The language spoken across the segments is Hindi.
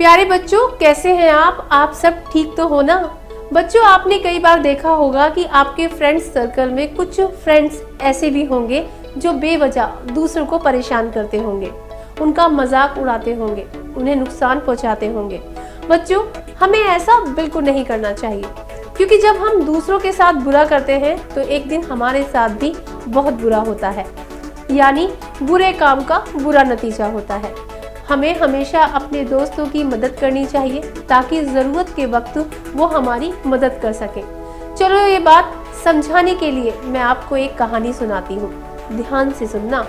प्यारे बच्चों, कैसे हैं आप सब ठीक तो हो ना। बच्चों, आपने कई बार देखा होगा कि आपके फ्रेंड्स सर्कल में कुछ फ्रेंड्स ऐसे भी होंगे जो बेवजह दूसरों को परेशान करते होंगे, उनका मजाक उड़ाते होंगे, उन्हें नुकसान पहुंचाते होंगे। बच्चों, हमें ऐसा बिल्कुल नहीं करना चाहिए, क्योंकि जब हम दूसरों के साथ बुरा करते हैं तो एक दिन हमारे साथ भी बहुत बुरा होता है, यानी बुरे काम का बुरा नतीजा होता है। हमें हमेशा अपने दोस्तों की मदद करनी चाहिए ताकि ज़रूरत के वक्त वो हमारी मदद कर सके। चलो, ये बात समझाने के लिए मैं आपको एक कहानी सुनाती हूँ, ध्यान से सुनना।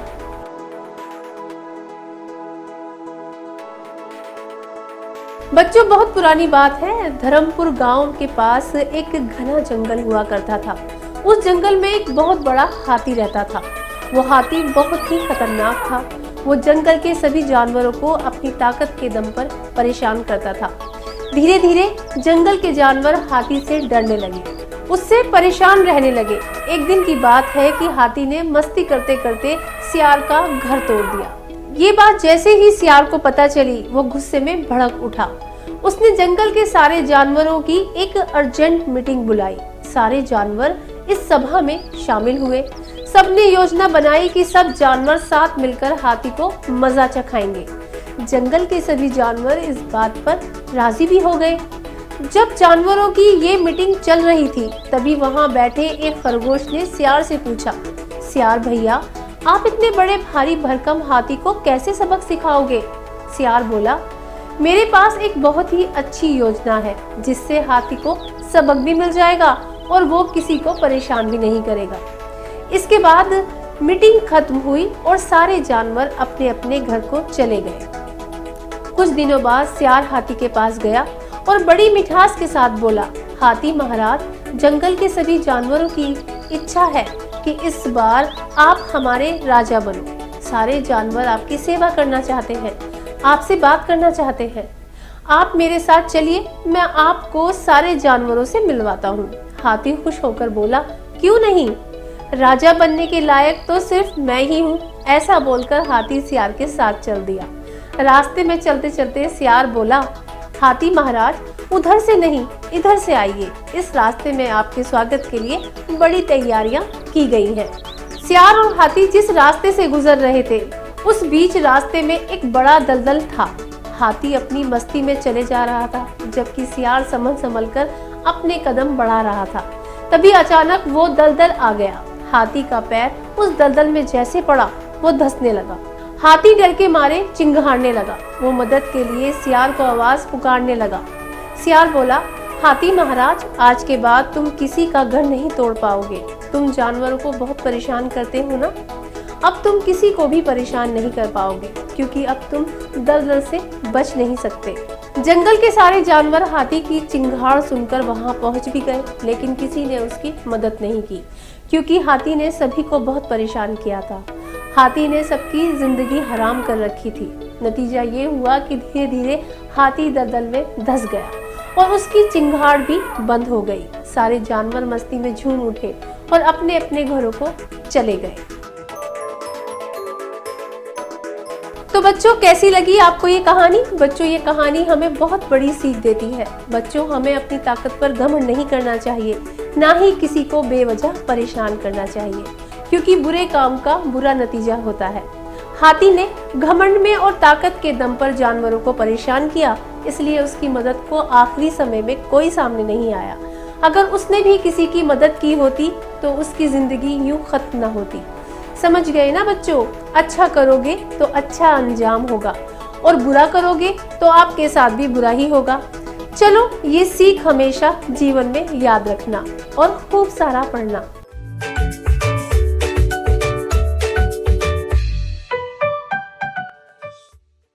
बच्चों, बहुत पुरानी बात है। धर्मपुर गांव के पास एक घना जंगल हुआ करता था। उस जंगल में एक बहुत बड़ा हाथी रहता था। वो हाथी बहुत ही खतरनाक था। वो जंगल के सभी जानवरों को अपनी ताकत के दम पर परेशान करता था। धीरे धीरे जंगल के जानवर हाथी से डरने लगे, उससे परेशान रहने लगे। एक दिन की बात है कि हाथी ने मस्ती करते करते सियार का घर तोड़ दिया। ये बात जैसे ही सियार को पता चली, वो गुस्से में भड़क उठा। उसने जंगल के सारे जानवरों की एक अर्जेंट मीटिंग बुलाई। सारे जानवर इस सभा में शामिल हुए। सबने योजना बनाई कि सब जानवर साथ मिलकर हाथी को मजा चखाएंगे। जंगल के सभी जानवर इस बात पर राजी भी हो गए। जब जानवरों की ये मीटिंग चल रही थी, तभी वहां बैठे एक खरगोश ने सियार से पूछा, सियार भैया, आप इतने बड़े भारी भरकम हाथी को कैसे सबक सिखाओगे? सियार बोला, मेरे पास एक बहुत ही अच्छी योजना है, जिससे हाथी को सबक भी मिल जाएगा और वो किसी को परेशान भी नहीं करेगा। इसके बाद मीटिंग खत्म हुई और सारे जानवर अपने अपने घर को चले गए। कुछ दिनों बाद सियार हाथी के पास गया और बड़ी मिठास के साथ बोला, हाथी महाराज, जंगल के सभी जानवरों की इच्छा है कि इस बार आप हमारे राजा बनो। सारे जानवर आपकी सेवा करना चाहते हैं, आपसे बात करना चाहते हैं। आप मेरे साथ चलिए, मैं आपको सारे जानवरों से मिलवाता हूँ। हाथी खुश होकर बोला, क्यों नहीं, राजा बनने के लायक तो सिर्फ मैं ही हूँ। ऐसा बोलकर हाथी सियार के साथ चल दिया। रास्ते में चलते चलते सियार बोला, हाथी महाराज, उधर से नहीं, इधर से आइए। इस रास्ते में आपके स्वागत के लिए बड़ी तैयारियां की गई हैं। सियार और हाथी जिस रास्ते से गुजर रहे थे, उस बीच रास्ते में एक बड़ा दलदल था। हाथी अपनी मस्ती में चले जा रहा था, जबकि सियार संभल कर अपने कदम बढ़ा रहा था। तभी अचानक वो दलदल आ गया। हाथी का पैर उस दलदल में जैसे पड़ा, वो धंसने लगा। हाथी डर के मारे चिंघाड़ने लगा। वो मदद के लिए सियार को आवाज पुकारने लगा। सियार बोला, हाथी महाराज, आज के बाद तुम किसी का घर नहीं तोड़ पाओगे। तुम जानवरों को बहुत परेशान करते हो ना, अब तुम किसी को भी परेशान नहीं कर पाओगे, क्योंकि अब तुम दलदल से बच नहीं सकते। जंगल के सारे जानवर हाथी की चिंगाड़ सुनकर वहां पहुंच भी गए, लेकिन किसी ने उसकी मदद नहीं की, क्योंकि हाथी ने सभी को बहुत परेशान किया था। हाथी ने सबकी जिंदगी हराम कर रखी थी। नतीजा ये हुआ कि धीरे धीरे हाथी दलदल में धंस गया और उसकी चिंगाड़ भी बंद हो गई। सारे जानवर मस्ती में झूम उठे और अपने अपने घरों को चले गए। तो बच्चों, कैसी लगी आपको ये कहानी? बच्चों, ये कहानी हमें बहुत बड़ी सीख देती है। बच्चों, हमें अपनी ताकत पर घमंड नहीं करना चाहिए, ना ही किसी को बेवजह परेशान करना चाहिए, क्योंकि बुरे काम का बुरा नतीजा होता है। हाथी ने घमंड में और ताकत के दम पर जानवरों को परेशान किया, इसलिए उसकी मदद को आखिरी समय में कोई सामने नहीं आया। अगर उसने भी किसी की मदद की होती तो उसकी जिंदगी यूं खत्म न होती। समझ गए ना बच्चों? अच्छा करोगे तो अच्छा अंजाम होगा, और बुरा करोगे तो आपके साथ भी बुरा ही होगा। चलो, ये सीख हमेशा जीवन में याद रखना और खूब सारा पढ़ना।